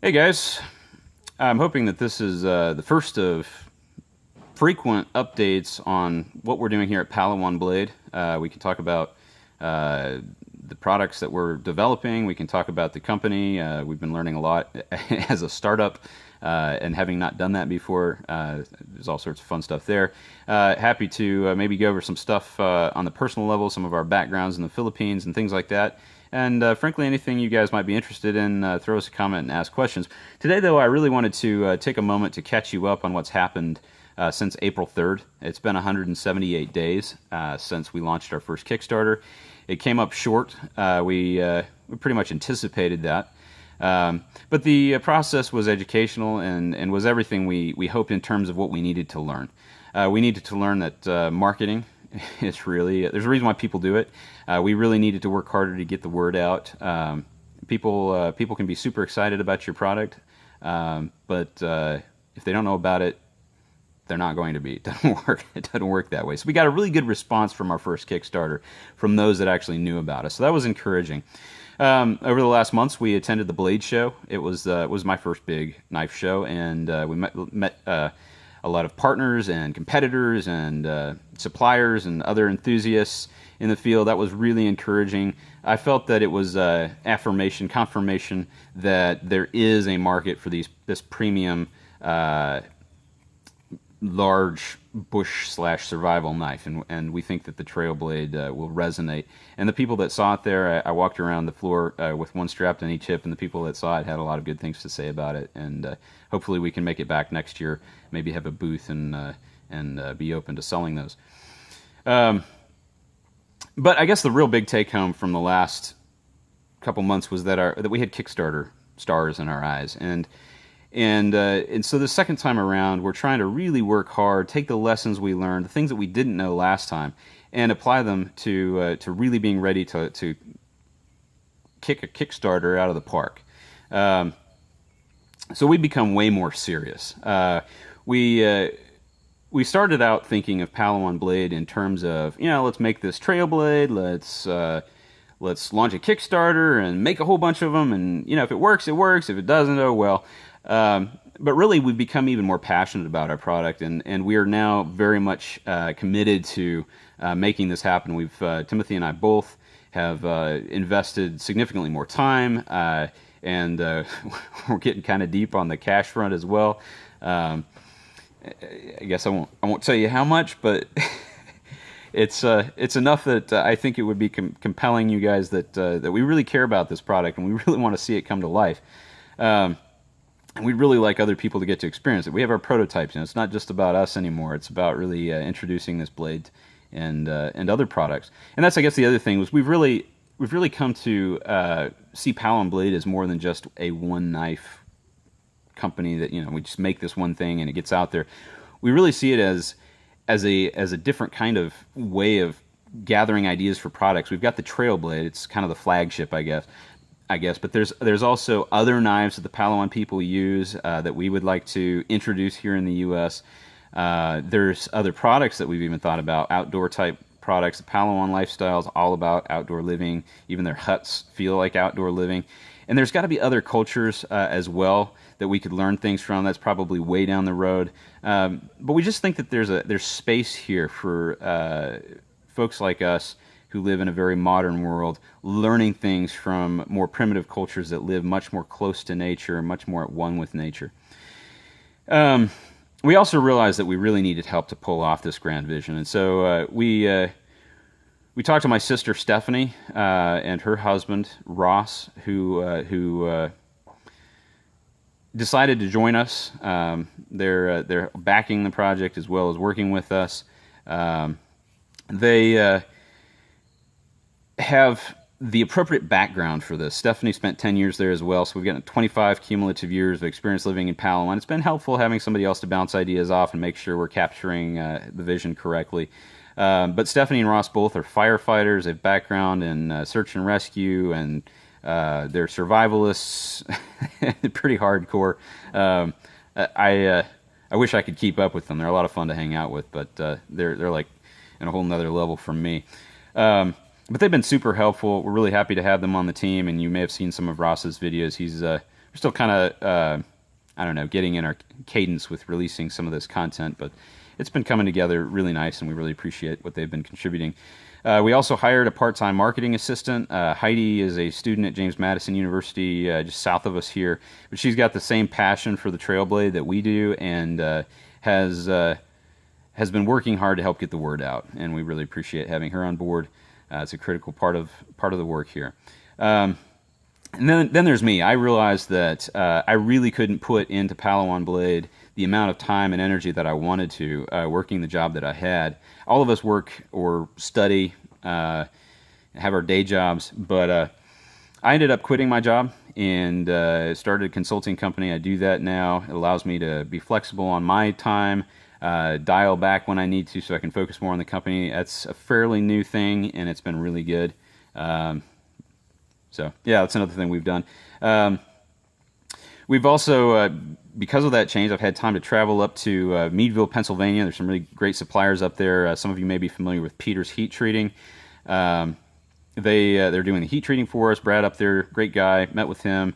Hey guys, I'm hoping that this is the first of frequent updates on what we're doing here at Palawan Blade. We can talk about the products that we're developing. We can talk about the company. We've been learning a lot as a startup, and having not done that before, there's all sorts of fun stuff there. Happy to maybe go over some stuff on the personal level, some of our backgrounds in the Philippines and things like that. And frankly, anything you guys might be interested in, throw us a comment and ask questions. Today, though, I really wanted to take a moment to catch you up on what's happened since April 3rd. It's been 178 days since we launched our first Kickstarter. It came up short. We pretty much anticipated that. But the process was educational and was everything we hoped in terms of what we needed to learn. We needed to learn that marketing is really, there's a reason why people do it. We really needed to work harder to get the word out. People can be super excited about your product, but if they don't know about it, they're not going to be. It doesn't work. It doesn't work that way. So we got a really good response from our first Kickstarter from those that actually knew about us. So that was encouraging. Over the last months, we attended the Blade show. It was my first big knife show, and we met a lot of partners and competitors and suppliers and other enthusiasts in the field. That was really encouraging. I felt that it was confirmation that there is a market for this premium large bush/survival knife, and we think that the TrailBlade will resonate. And the people that saw it there, I walked around the floor with one strapped on each hip, and the people that saw it had a lot of good things to say about it. And hopefully we can make it back next year, maybe have a booth and be open to selling those. But I guess the real big take home from the last couple months was that we had Kickstarter stars in our eyes, and so the second time around, we're trying to really work hard, take the lessons we learned, the things that we didn't know last time, and apply them to really being ready to kick a Kickstarter out of the park. So we become way more serious. We started out thinking of Palawan Blade in terms of, let's make this TrailBlade, let's launch a Kickstarter and make a whole bunch of them, and if it works, it works. If it doesn't, oh well. But really, we've become even more passionate about our product, and we are now very much committed to making this happen. Timothy and I both have invested significantly more time, and we're getting kind of deep on the cash front as well. I guess I won't tell you how much, but it's enough that I think it would be compelling you guys that we really care about this product and we really want to see it come to life. And we'd really like other people to get to experience it. We have our prototypes, it's not just about us anymore. It's about really introducing this blade and other products. And that's, I guess, the other thing was we've really come to see Palawan Blade as more than just a one knife company that we just make this one thing and it gets out there. We really see it as a different kind of way of gathering ideas for products. We've got the TrailBlade; it's kind of the flagship, I guess. But there's also other knives that the Palawan people use that we would like to introduce here in the U.S. There's other products that we've even thought about, outdoor type products. The Palawan lifestyle is all about outdoor living. Even their huts feel like outdoor living. And there's got to be other cultures as well that we could learn things from. That's probably way down the road. But we just think that there's space here for folks like us who live in a very modern world, learning things from more primitive cultures that live much more close to nature and much more at one with nature. We also realized that we really needed help to pull off this grand vision. And so we talked to my sister Stephanie and her husband Ross, who decided to join us. They're backing the project as well as working with us. They have the appropriate background for this. Stephanie spent 10 years there as well, so we've got 25 cumulative years of experience living in Palawan. It's been helpful having somebody else to bounce ideas off and make sure we're capturing the vision correctly. But Stephanie and Ross both are firefighters. They have background in search and rescue, and they're survivalists, pretty hardcore. I wish I could keep up with them. They're a lot of fun to hang out with, but they're like in a whole nother level from me. But they've been super helpful. We're really happy to have them on the team, and you may have seen some of Ross's videos. He's we're still kind of, I don't know, getting in our cadence with releasing some of this content, but it's been coming together really nice, and we really appreciate what they've been contributing. We also hired a part-time marketing assistant. Heidi is a student at James Madison University, just south of us here, but she's got the same passion for the TrailBlade that we do, and has been working hard to help get the word out, and we really appreciate having her on board. It's a critical part of the work here. And then there's me. I realized that I really couldn't put into Palawan Blade the amount of time and energy that I wanted to, working the job that I had. All of us work or study, have our day jobs, but I ended up quitting my job and started a consulting company. I do that now. It allows me to be flexible on my time, dial back when I need to so I can focus more on the company. That's a fairly new thing, and it's been really good. So yeah, that's another thing we've done. We've also, because of that change, I've had time to travel up to Meadville, Pennsylvania. There's some really great suppliers up there. Some of you may be familiar with Peter's Heat Treating. They're doing the heat treating for us. Brad up there, great guy. Met with him,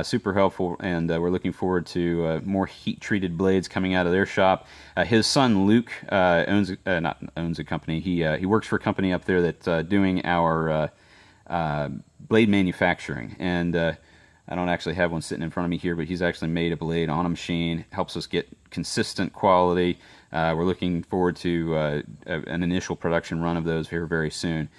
super helpful, and we're looking forward to more heat-treated blades coming out of their shop. His son Luke not owns a company. He works for a company up there that's doing our blade manufacturing, and I don't actually have one sitting in front of me here, but he's actually made a blade on a machine, helps us get consistent quality. We're looking forward to an initial production run of those here very soon.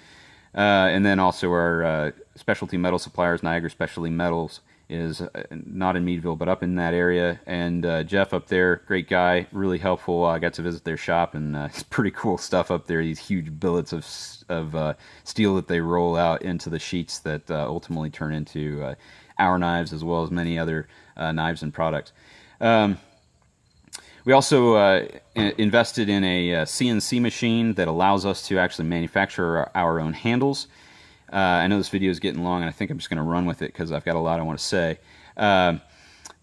And then also our specialty metal suppliers, Niagara Specialty Metals, is not in Meadville, but up in that area. And Jeff up there, great guy, really helpful. I got to visit their shop, and it's pretty cool stuff up there. These huge billets of steel that they roll out into the sheets that ultimately turn into our knives, as well as many other knives and products. We also invested in a CNC machine that allows us to actually manufacture our own handles. I know this video is getting long, and I think I'm just going to run with it because I've got a lot I want to say.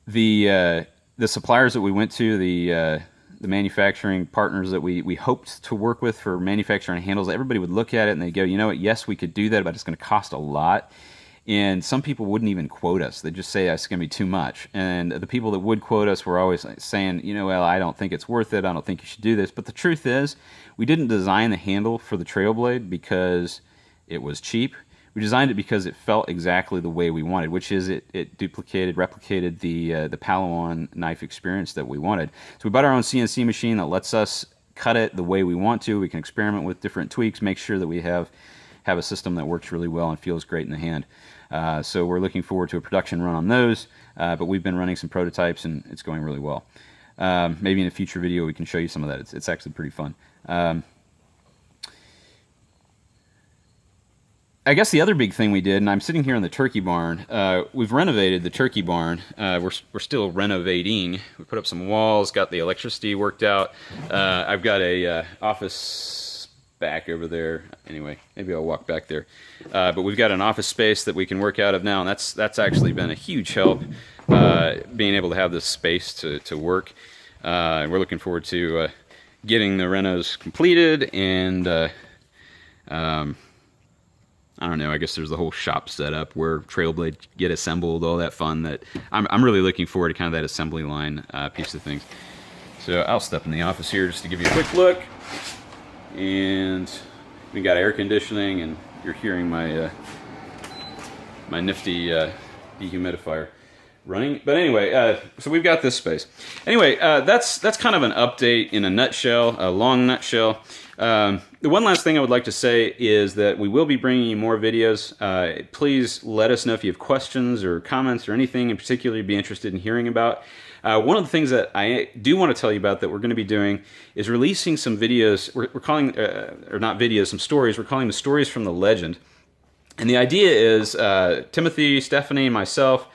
The suppliers that we went to, the manufacturing partners that we hoped to work with for manufacturing handles, everybody would look at it and they'd go, you know what, yes, we could do that, but it's going to cost a lot. And some people wouldn't even quote us. They'd just say it's going to be too much. And the people that would quote us were always saying, you know, well, I don't think it's worth it. I don't think you should do this. But the truth is, we didn't design the handle for the TrailBlade because it was cheap. We designed it because it felt exactly the way we wanted, which is it replicated the Palawan knife experience that we wanted. So we bought our own CNC machine that lets us cut it the way we want to. We can experiment with different tweaks, make sure that we have a system that works really well and feels great in the hand. So we're looking forward to a production run on those, but we've been running some prototypes and it's going really well. Maybe in a future video we can show you some of that. It's actually pretty fun. I guess the other big thing we did, and I'm sitting here in the turkey barn, we've renovated the turkey barn. We're still renovating. We put up some walls, got the electricity worked out. I've got a office back over there. Anyway, maybe I'll walk back there. But we've got an office space that we can work out of now, and that's actually been a huge help, being able to have this space to work. We're looking forward to getting the renos completed, and I don't know, I guess there's the whole shop set up where TrailBlade get assembled, all that fun that I'm really looking forward to, kind of that assembly line piece of things. So I'll step in the office here just to give you a quick look. And we got air conditioning, and you're hearing my my nifty dehumidifier running. But anyway, so we've got this space. Anyway, that's kind of an update in a nutshell, a long nutshell. The one last thing I would like to say is that we will be bringing you more videos. Please let us know if you have questions or comments or anything in particular you'd be interested in hearing about. One of the things that I do want to tell you about that we're going to be doing is releasing some videos. We're calling, or not videos, some stories. We're calling them stories from the legend. And the idea is Timothy, Stephanie, and myself,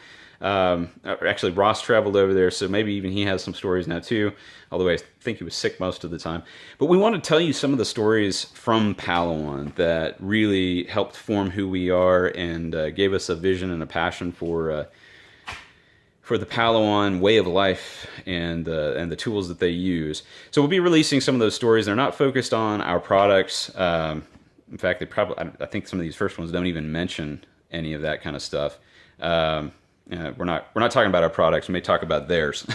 actually Ross traveled over there, so maybe even he has some stories now too, although I think he was sick most of the time. But we want to tell you some of the stories from Palawan that really helped form who we are and gave us a vision and a passion for the Palawan way of life and the tools that they use. So we'll be releasing some of those stories. They're not focused on our products. In fact, I think some of these first ones don't even mention any of that kind of stuff. we're not talking about our products. We may talk about theirs.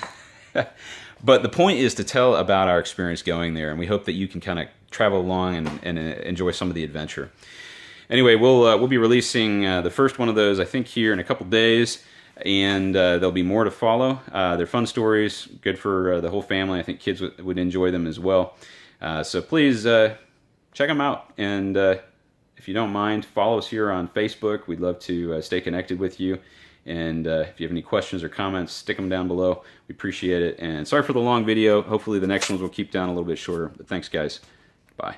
But the point is to tell about our experience going there, and we hope that you can kind of travel along and enjoy some of the adventure. Anyway, we'll be releasing the first one of those, I think, here in a couple days, and there'll be more to follow. They're fun stories, good for the whole family. I think kids would enjoy them as well. So please check them out, and if you don't mind, follow us here on Facebook. We'd love to stay connected with you. And if you have any questions or comments, stick them down below. We appreciate it. And sorry for the long video. Hopefully the next ones will keep down a little bit shorter. But thanks, guys. Bye.